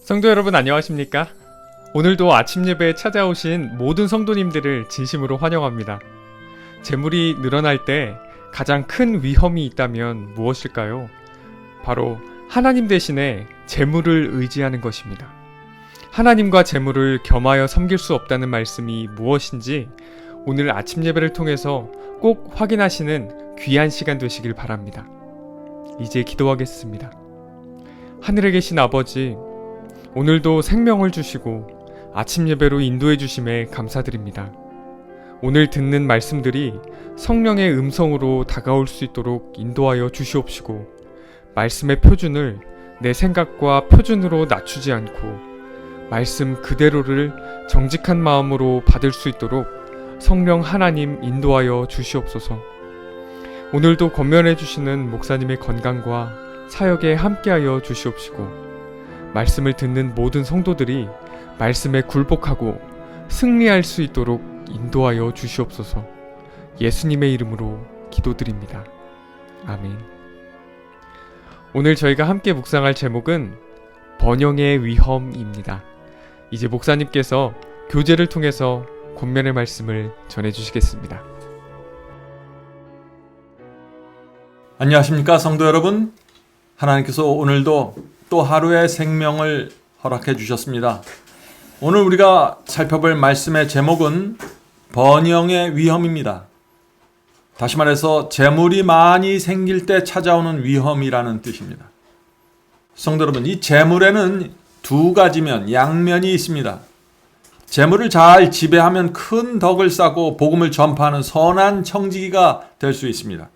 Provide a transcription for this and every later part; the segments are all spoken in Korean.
성도 여러분 안녕하십니까? 오늘도 아침 예배에 찾아오신 모든 성도님들을 진심으로 환영합니다. 재물이 늘어날 때 가장 큰 위험이 있다면 무엇일까요? 바로 하나님 대신에 재물을 의지하는 것입니다. 하나님과 재물을 겸하여 섬길 수 없다는 말씀이 무엇인지 오늘 아침 예배를 통해서 꼭 확인하시는 귀한 시간 되시길 바랍니다. 이제 기도하겠습니다. 하늘에 계신 아버지, 오늘도 생명을 주시고 아침 예배로 인도해 주심에 감사드립니다. 오늘 듣는 말씀들이 성령의 음성으로 다가올 수 있도록 인도하여 주시옵시고, 말씀의 표준을 내 생각과 표준으로 낮추지 않고 말씀 그대로를 정직한 마음으로 받을 수 있도록 성령 하나님 인도하여 주시옵소서. 오늘도 권면해 주시는 목사님의 건강과 사역에 함께하여 주시옵시고, 말씀을 듣는 모든 성도들이 말씀에 굴복하고 승리할 수 있도록 인도하여 주시옵소서. 예수님의 이름으로 기도드립니다. 아멘. 오늘 저희가 함께 묵상할 제목은 번영의 위험입니다. 이제 목사님께서 교제를 통해서 권면의 말씀을 전해주시겠습니다. 안녕하십니까 성도 여러분. 하나님께서 오늘도 또 하루의 생명을 허락해 주셨습니다. 오늘 우리가 살펴볼 말씀의 제목은 번영의 위험입니다. 다시 말해서 재물이 많이 생길 때 찾아오는 위험이라는 뜻입니다. 성도 여러분, 이 재물에는 두 가지 면, 양면이 있습니다. 재물을 잘 지배하면 큰 덕을 쌓고 복음을 전파하는 선한 청지기가 될 수 있습니다.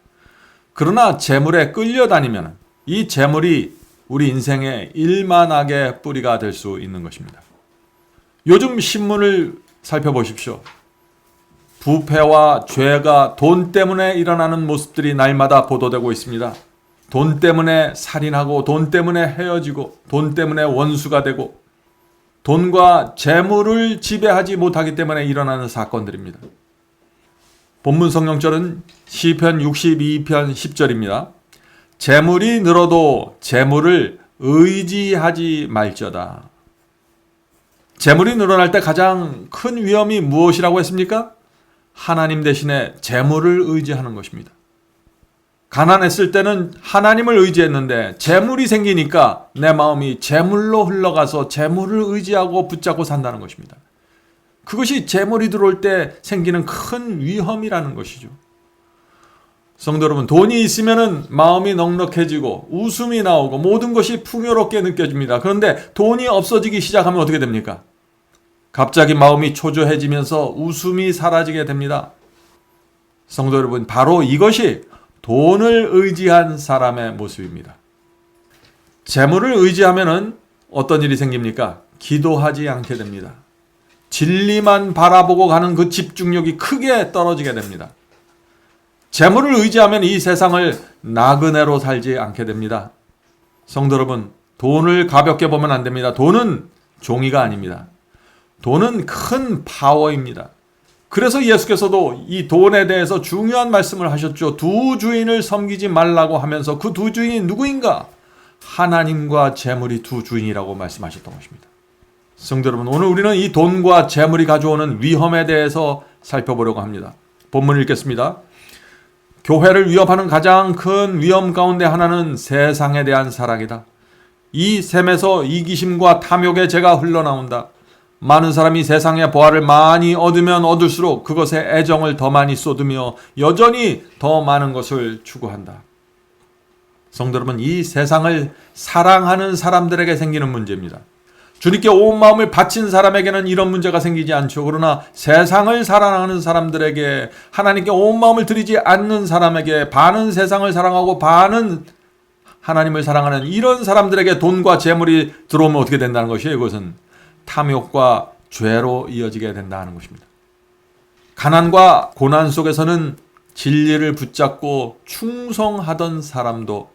그러나 재물에 끌려다니면 이 재물이 우리 인생의 일만하게 뿌리가 될 수 있는 것입니다. 요즘 신문을 살펴보십시오. 부패와 죄가 돈 때문에 일어나는 모습들이 날마다 보도되고 있습니다. 돈 때문에 살인하고 돈 때문에 헤어지고 돈 때문에 원수가 되고 돈과 재물을 지배하지 못하기 때문에 일어나는 사건들입니다. 본문 성경절은 시편 62편 10절입니다. 재물이 늘어도 재물을 의지하지 말지어다. 재물이 늘어날 때 가장 큰 위험이 무엇이라고 했습니까? 하나님 대신에 재물을 의지하는 것입니다. 가난했을 때는 하나님을 의지했는데 재물이 생기니까 내 마음이 재물로 흘러가서 재물을 의지하고 붙잡고 산다는 것입니다. 그것이 재물이 들어올 때 생기는 큰 위험이라는 것이죠. 성도 여러분, 돈이 있으면 마음이 넉넉해지고 웃음이 나오고 모든 것이 풍요롭게 느껴집니다. 그런데 돈이 없어지기 시작하면 어떻게 됩니까? 갑자기 마음이 초조해지면서 웃음이 사라지게 됩니다. 성도 여러분, 바로 이것이 돈을 의지한 사람의 모습입니다. 재물을 의지하면 어떤 일이 생깁니까? 기도하지 않게 됩니다. 진리만 바라보고 가는 그 집중력이 크게 떨어지게 됩니다. 재물을 의지하면 이 세상을 나그네로 살지 않게 됩니다. 성도 여러분, 돈을 가볍게 보면 안 됩니다. 돈은 종이가 아닙니다. 돈은 큰 파워입니다. 그래서 예수께서도 이 돈에 대해서 중요한 말씀을 하셨죠. 두 주인을 섬기지 말라고 하면서 그 두 주인이 누구인가? 하나님과 재물이 두 주인이라고 말씀하셨던 것입니다. 성도 여러분, 오늘 우리는 이 돈과 재물이 가져오는 위험에 대해서 살펴보려고 합니다. 본문 읽겠습니다. 교회를 위협하는 가장 큰 위험 가운데 하나는 세상에 대한 사랑이다. 이 셈에서 이기심과 탐욕의 죄가 흘러나온다. 많은 사람이 세상의 보화를 많이 얻으면 얻을수록 그것에 애정을 더 많이 쏟으며 여전히 더 많은 것을 추구한다. 성도 여러분, 이 세상을 사랑하는 사람들에게 생기는 문제입니다. 주님께 온 마음을 바친 사람에게는 이런 문제가 생기지 않죠. 그러나 세상을 사랑하는 사람들에게, 하나님께 온 마음을 드리지 않는 사람에게, 반은 세상을 사랑하고 반은 하나님을 사랑하는 이런 사람들에게 돈과 재물이 들어오면 어떻게 된다는 것이에요? 이것은 탐욕과 죄로 이어지게 된다는 것입니다. 가난과 고난 속에서는 진리를 붙잡고 충성하던 사람도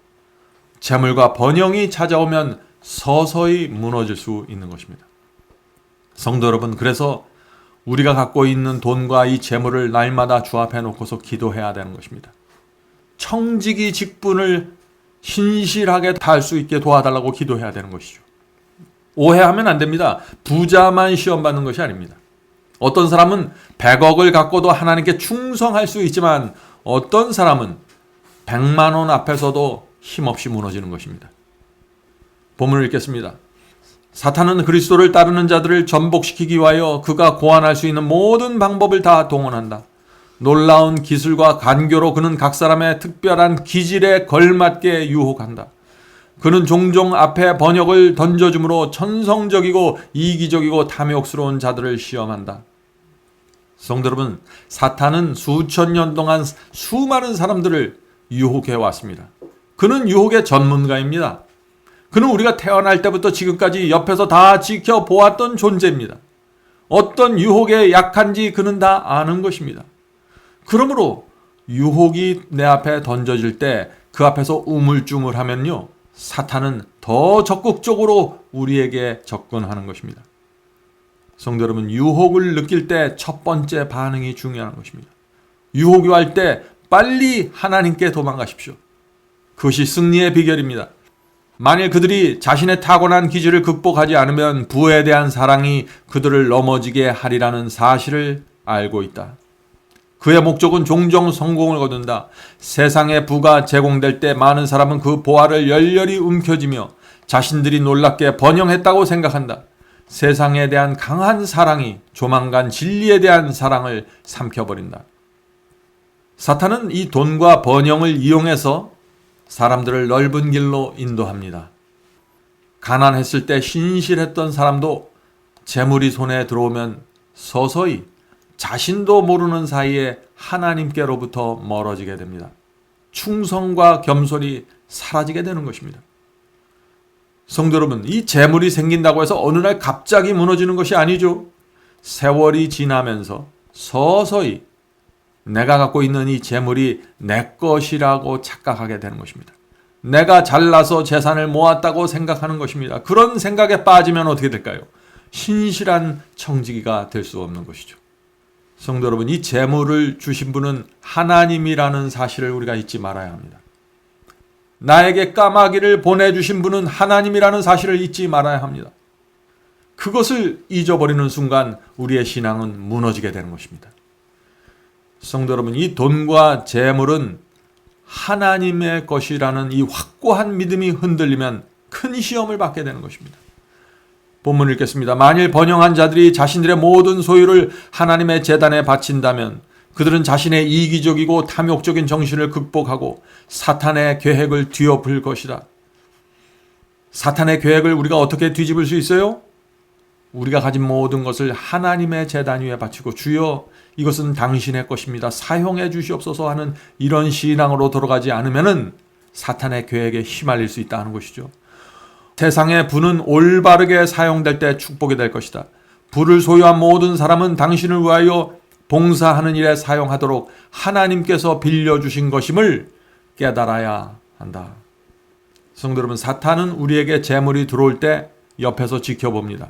재물과 번영이 찾아오면 서서히 무너질 수 있는 것입니다. 성도 여러분, 그래서 우리가 갖고 있는 돈과 이 재물을 날마다 주 앞에 놓고서 기도해야 되는 것입니다. 청지기 직분을 신실하게 다할 수 있게 도와달라고 기도해야 되는 것이죠. 오해하면 안 됩니다. 부자만 시험 받는 것이 아닙니다. 어떤 사람은 100억을 갖고도 하나님께 충성할 수 있지만 어떤 사람은 100만 원 앞에서도 힘없이 무너지는 것입니다. 본문을 읽겠습니다. 사탄은 그리스도를 따르는 자들을 전복시키기 위하여 그가 고안할 수 있는 모든 방법을 다 동원한다. 놀라운 기술과 간교로 그는 각 사람의 특별한 기질에 걸맞게 유혹한다. 그는 종종 앞에 번역을 던져주므로 천성적이고 이기적이고 탐욕스러운 자들을 시험한다. 성도 여러분, 사탄은 수천 년 동안 수많은 사람들을 유혹해 왔습니다. 그는 유혹의 전문가입니다. 그는 우리가 태어날 때부터 지금까지 옆에서 다 지켜보았던 존재입니다. 어떤 유혹에 약한지 그는 다 아는 것입니다. 그러므로 유혹이 내 앞에 던져질 때 그 앞에서 우물쭈물하면요, 사탄은 더 적극적으로 우리에게 접근하는 것입니다. 성도 여러분, 유혹을 느낄 때 첫 번째 반응이 중요한 것입니다. 유혹이 올 때 빨리 하나님께 도망가십시오. 그것이 승리의 비결입니다. 만일 그들이 자신의 타고난 기질을 극복하지 않으면 부에 대한 사랑이 그들을 넘어지게 하리라는 사실을 알고 있다. 그의 목적은 종종 성공을 거둔다. 세상에 부가 제공될 때 많은 사람은 그 보화를 열렬히 움켜쥐며 자신들이 놀랍게 번영했다고 생각한다. 세상에 대한 강한 사랑이 조만간 진리에 대한 사랑을 삼켜버린다. 사탄은 이 돈과 번영을 이용해서 사람들을 넓은 길로 인도합니다. 가난했을 때 신실했던 사람도 재물이 손에 들어오면 서서히 자신도 모르는 사이에 하나님께로부터 멀어지게 됩니다. 충성과 겸손이 사라지게 되는 것입니다. 성도 여러분, 이 재물이 생긴다고 해서 어느 날 갑자기 무너지는 것이 아니죠. 세월이 지나면서 서서히 내가 갖고 있는 이 재물이 내 것이라고 착각하게 되는 것입니다. 내가 잘나서 재산을 모았다고 생각하는 것입니다. 그런 생각에 빠지면 어떻게 될까요? 신실한 청지기가 될 수 없는 것이죠. 성도 여러분, 이 재물을 주신 분은 하나님이라는 사실을 우리가 잊지 말아야 합니다. 나에게 까마귀를 보내주신 분은 하나님이라는 사실을 잊지 말아야 합니다. 그것을 잊어버리는 순간 우리의 신앙은 무너지게 되는 것입니다. 성도 여러분, 이 돈과 재물은 하나님의 것이라는 이 확고한 믿음이 흔들리면 큰 시험을 받게 되는 것입니다. 본문 읽겠습니다. 만일 번영한 자들이 자신들의 모든 소유를 하나님의 제단에 바친다면 그들은 자신의 이기적이고 탐욕적인 정신을 극복하고 사탄의 계획을 뒤엎을 것이다. 사탄의 계획을 우리가 어떻게 뒤집을 수 있어요? 우리가 가진 모든 것을 하나님의 제단 위에 바치고 주여 이것은 당신의 것입니다. 사용해 주시옵소서 하는 이런 신앙으로 돌아가지 않으면은 사탄의 계획에 휘말릴 수 있다는 것이죠. 세상의 부는 올바르게 사용될 때 축복이 될 것이다. 부를 소유한 모든 사람은 당신을 위하여 봉사하는 일에 사용하도록 하나님께서 빌려주신 것임을 깨달아야 한다. 성도 여러분, 사탄은 우리에게 재물이 들어올 때 옆에서 지켜봅니다.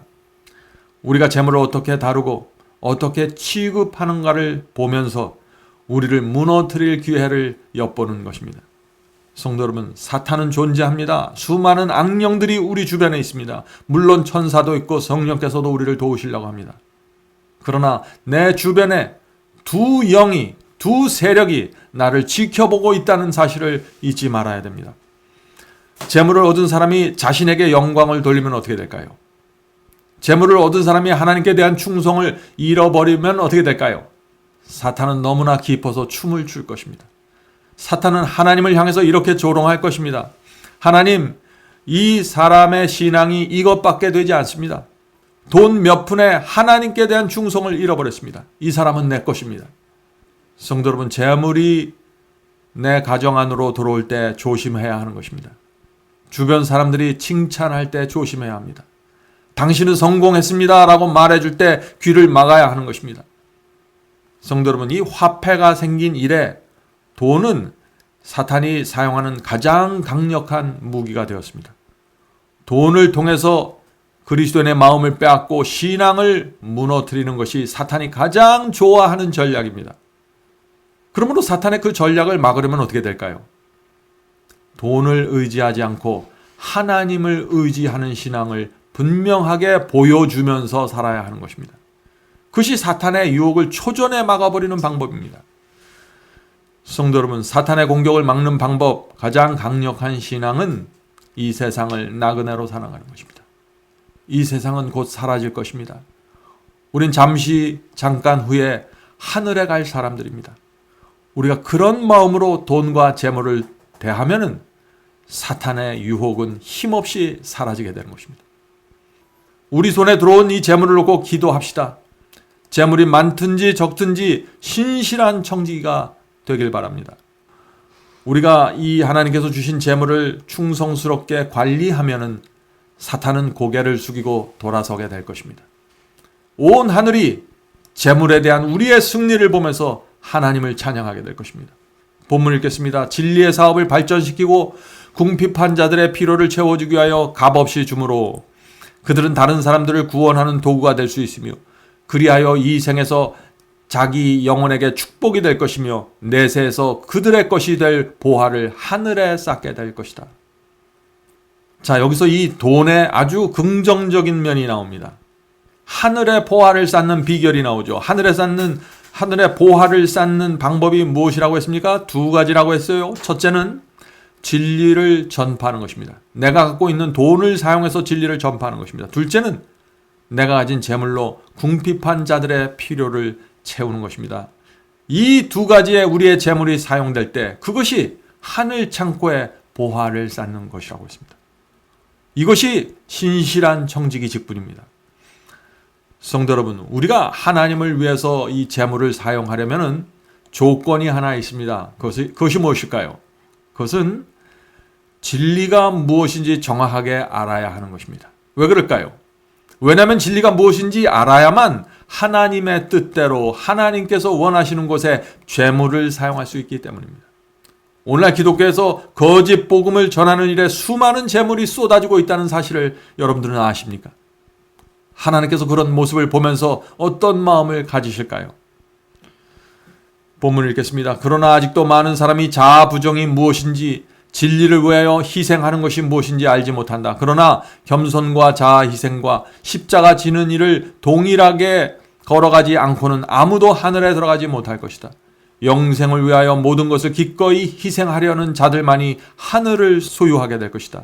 우리가 재물을 어떻게 다루고 어떻게 취급하는가를 보면서 우리를 무너뜨릴 기회를 엿보는 것입니다. 성도 여러분, 사탄은 존재합니다. 수많은 악령들이 우리 주변에 있습니다. 물론 천사도 있고 성령께서도 우리를 도우시려고 합니다. 그러나 내 주변에 두 영이, 두 세력이 나를 지켜보고 있다는 사실을 잊지 말아야 됩니다. 재물을 얻은 사람이 자신에게 영광을 돌리면 어떻게 될까요? 재물을 얻은 사람이 하나님께 대한 충성을 잃어버리면 어떻게 될까요? 사탄은 너무나 깊어서 춤을 출 것입니다. 사탄은 하나님을 향해서 이렇게 조롱할 것입니다. 하나님, 이 사람의 신앙이 이것밖에 되지 않습니다. 돈 몇 푼에 하나님께 대한 충성을 잃어버렸습니다. 이 사람은 내 것입니다. 성도 여러분, 재물이 내 가정 안으로 들어올 때 조심해야 하는 것입니다. 주변 사람들이 칭찬할 때 조심해야 합니다. 당신은 성공했습니다 라고 말해줄 때 귀를 막아야 하는 것입니다. 성도 여러분, 이 화폐가 생긴 이래 돈은 사탄이 사용하는 가장 강력한 무기가 되었습니다. 돈을 통해서 그리스도인의 마음을 빼앗고 신앙을 무너뜨리는 것이 사탄이 가장 좋아하는 전략입니다. 그러므로 사탄의 그 전략을 막으려면 어떻게 될까요? 돈을 의지하지 않고 하나님을 의지하는 신앙을 분명하게 보여주면서 살아야 하는 것입니다. 그것이 사탄의 유혹을 초전에 막아버리는 방법입니다. 성도 여러분, 사탄의 공격을 막는 방법, 가장 강력한 신앙은 이 세상을 나그네로 살아가는 것입니다. 이 세상은 곧 사라질 것입니다. 우린 잠깐 후에 하늘에 갈 사람들입니다. 우리가 그런 마음으로 돈과 재물을 대하면은 사탄의 유혹은 힘없이 사라지게 되는 것입니다. 우리 손에 들어온 이 재물을 놓고 기도합시다. 재물이 많든지 적든지 신실한 청지기가 되길 바랍니다. 우리가 이 하나님께서 주신 재물을 충성스럽게 관리하면은 사탄은 고개를 숙이고 돌아서게 될 것입니다. 온 하늘이 재물에 대한 우리의 승리를 보면서 하나님을 찬양하게 될 것입니다. 본문 읽겠습니다. 진리의 사업을 발전시키고 궁핍한 자들의 필요를 채워주기 위하여 값없이 주므로 그들은 다른 사람들을 구원하는 도구가 될 수 있으며 그리하여 이 생에서 자기 영혼에게 축복이 될 것이며 내세에서 그들의 것이 될 보화를 하늘에 쌓게 될 것이다. 자, 여기서 이 돈의 아주 긍정적인 면이 나옵니다. 하늘의 보화를 쌓는 비결이 나오죠. 하늘의 보화를 쌓는 방법이 무엇이라고 했습니까? 두 가지라고 했어요. 첫째는 진리를 전파하는 것입니다. 내가 갖고 있는 돈을 사용해서 진리를 전파하는 것입니다. 둘째는 내가 가진 재물로 궁핍한 자들의 필요를 채우는 것입니다. 이 두 가지에 우리의 재물이 사용될 때 그것이 하늘 창고에 보화를 쌓는 것이라고 했습니다. 이것이 신실한 청지기 직분입니다. 성도 여러분, 우리가 하나님을 위해서 이 재물을 사용하려면 조건이 하나 있습니다. 그것이 무엇일까요? 그것은 진리가 무엇인지 정확하게 알아야 하는 것입니다. 왜 그럴까요? 왜냐하면 진리가 무엇인지 알아야만 하나님의 뜻대로 하나님께서 원하시는 곳에 재물을 사용할 수 있기 때문입니다. 오늘날 기독교에서 거짓 복음을 전하는 일에 수많은 재물이 쏟아지고 있다는 사실을 여러분들은 아십니까? 하나님께서 그런 모습을 보면서 어떤 마음을 가지실까요? 본문을 읽겠습니다. 그러나 아직도 많은 사람이 자아 부정이 무엇인지 진리를 위하여 희생하는 것이 무엇인지 알지 못한다. 그러나 겸손과 자아 희생과 십자가 지는 일을 동일하게 걸어가지 않고는 아무도 하늘에 들어가지 못할 것이다. 영생을 위하여 모든 것을 기꺼이 희생하려는 자들만이 하늘을 소유하게 될 것이다.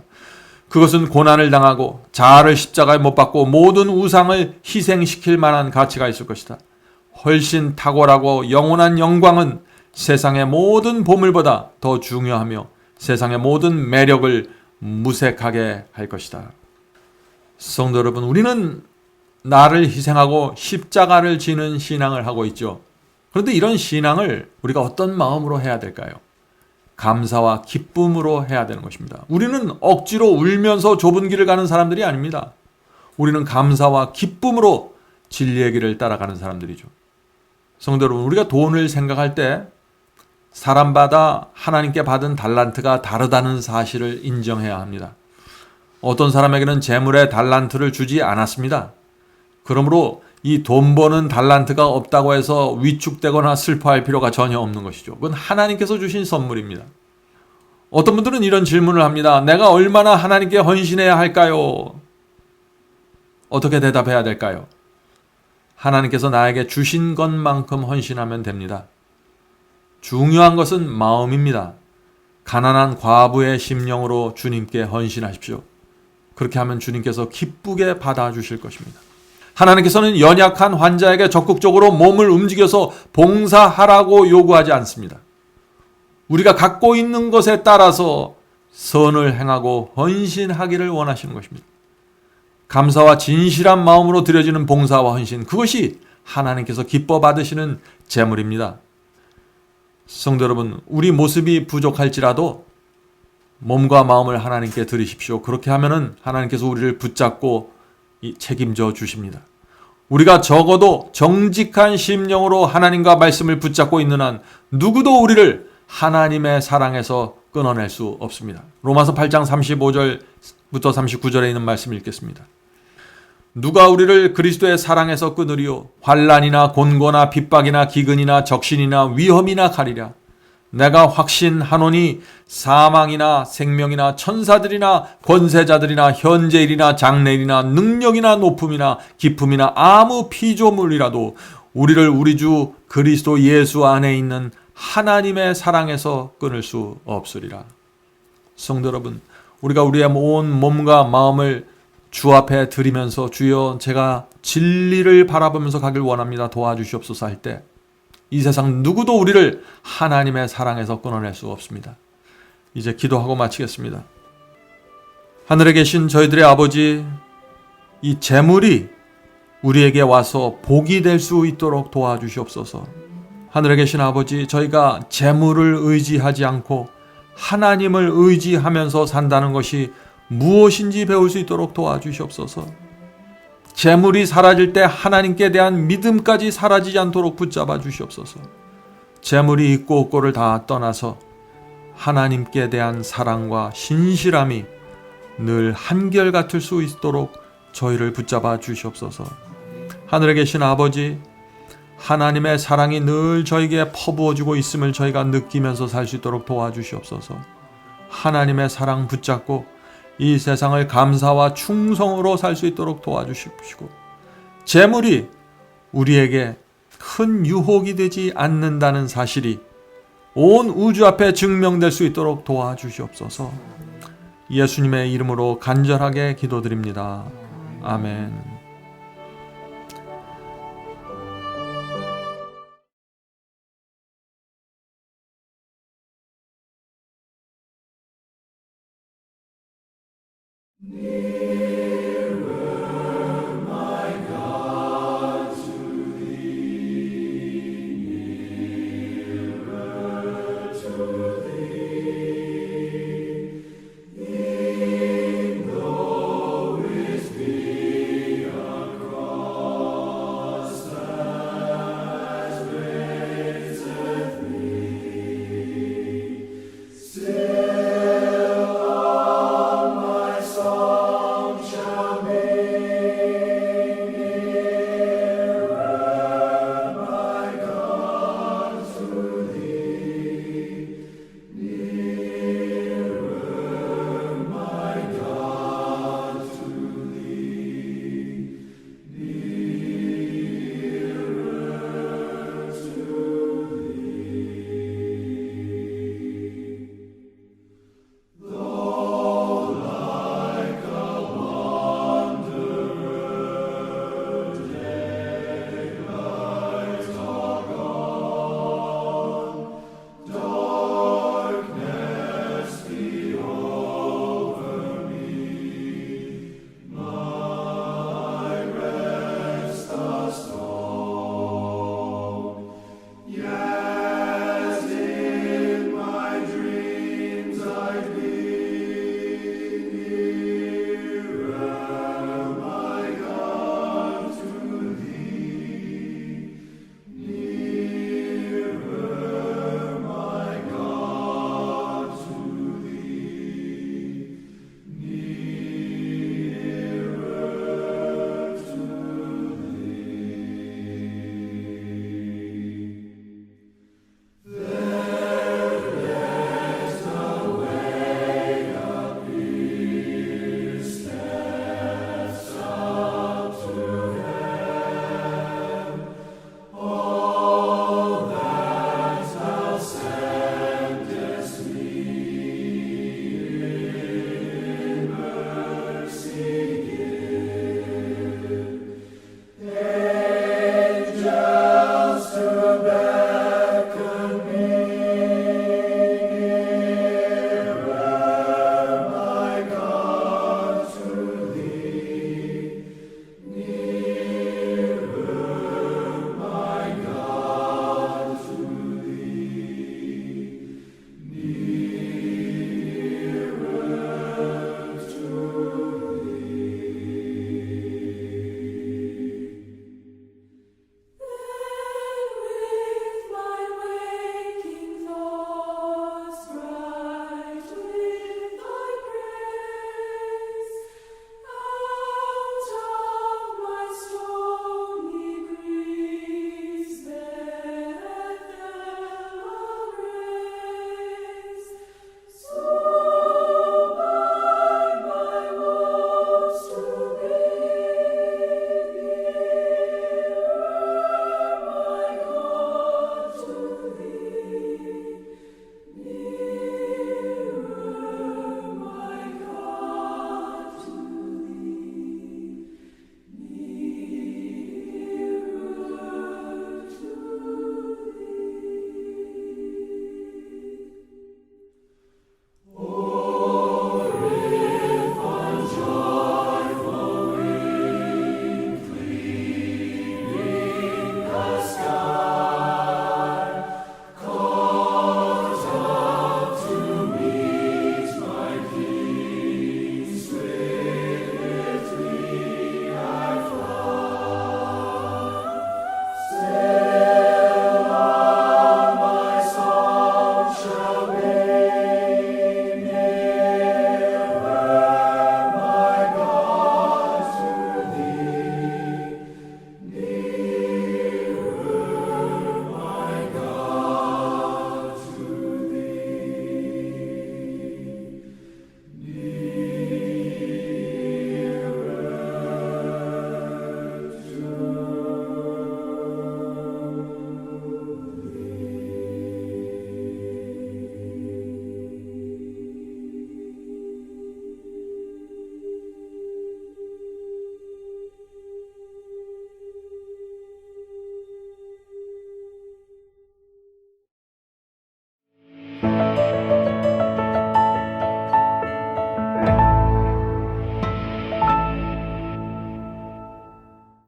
그것은 고난을 당하고 자아를 십자가에 못 박고 모든 우상을 희생시킬 만한 가치가 있을 것이다. 훨씬 탁월하고 영원한 영광은 세상의 모든 보물보다 더 중요하며 세상의 모든 매력을 무색하게 할 것이다. 성도 여러분, 우리는 나를 희생하고 십자가를 지는 신앙을 하고 있죠. 그런데 이런 신앙을 우리가 어떤 마음으로 해야 될까요? 감사와 기쁨으로 해야 되는 것입니다. 우리는 억지로 울면서 좁은 길을 가는 사람들이 아닙니다. 우리는 감사와 기쁨으로 진리의 길을 따라가는 사람들이죠. 성도 여러분, 우리가 돈을 생각할 때 사람마다 하나님께 받은 달란트가 다르다는 사실을 인정해야 합니다. 어떤 사람에게는 재물의 달란트를 주지 않았습니다. 그러므로 이 돈 버는 달란트가 없다고 해서 위축되거나 슬퍼할 필요가 전혀 없는 것이죠. 그건 하나님께서 주신 선물입니다. 어떤 분들은 이런 질문을 합니다. 내가 얼마나 하나님께 헌신해야 할까요? 어떻게 대답해야 될까요? 하나님께서 나에게 주신 것만큼 헌신하면 됩니다. 중요한 것은 마음입니다. 가난한 과부의 심령으로 주님께 헌신하십시오. 그렇게 하면 주님께서 기쁘게 받아주실 것입니다. 하나님께서는 연약한 환자에게 적극적으로 몸을 움직여서 봉사하라고 요구하지 않습니다. 우리가 갖고 있는 것에 따라서 선을 행하고 헌신하기를 원하시는 것입니다. 감사와 진실한 마음으로 드려지는 봉사와 헌신, 그것이 하나님께서 기뻐 받으시는 재물입니다. 성도 여러분, 우리 모습이 부족할지라도 몸과 마음을 하나님께 드리십시오. 그렇게 하면은 하나님께서 우리를 붙잡고 책임져 주십니다. 우리가 적어도 정직한 심령으로 하나님과 말씀을 붙잡고 있는 한 누구도 우리를 하나님의 사랑에서 끊어낼 수 없습니다. 로마서 8장 35절부터 39절에 있는 말씀을 읽겠습니다. 누가 우리를 그리스도의 사랑에서 끊으리요? 환난이나 곤고나 핍박이나 기근이나 적신이나 위험이나 가리랴. 내가 확신하노니 사망이나 생명이나 천사들이나 권세자들이나 현재일이나 장래일이나 능력이나 높음이나 깊음이나 아무 피조물이라도 우리를 우리 주 그리스도 예수 안에 있는 하나님의 사랑에서 끊을 수 없으리라. 성도 여러분, 우리가 우리의 온 몸과 마음을 주 앞에 드리면서 주여 제가 진리를 바라보면서 가길 원합니다. 도와주시옵소서 할 때 이 세상 누구도 우리를 하나님의 사랑에서 끊어낼 수가 없습니다. 이제 기도하고 마치겠습니다. 하늘에 계신 저희들의 아버지, 이 재물이 우리에게 와서 복이 될 수 있도록 도와주시옵소서. 하늘에 계신 아버지, 저희가 재물을 의지하지 않고 하나님을 의지하면서 산다는 것이 무엇인지 배울 수 있도록 도와주시옵소서. 재물이 사라질 때 하나님께 대한 믿음까지 사라지지 않도록 붙잡아 주시옵소서. 재물이 있고 없고를 다 떠나서 하나님께 대한 사랑과 신실함이 늘 한결같을 수 있도록 저희를 붙잡아 주시옵소서. 하늘에 계신 아버지, 하나님의 사랑이 늘 저에게 퍼부어지고 있음을 저희가 느끼면서 살 수 있도록 도와주시옵소서. 하나님의 사랑 붙잡고 이 세상을 감사와 충성으로 살 수 있도록 도와주시고, 재물이 우리에게 큰 유혹이 되지 않는다는 사실이 온 우주 앞에 증명될 수 있도록 도와주시옵소서. 예수님의 이름으로 간절하게 기도드립니다. 아멘.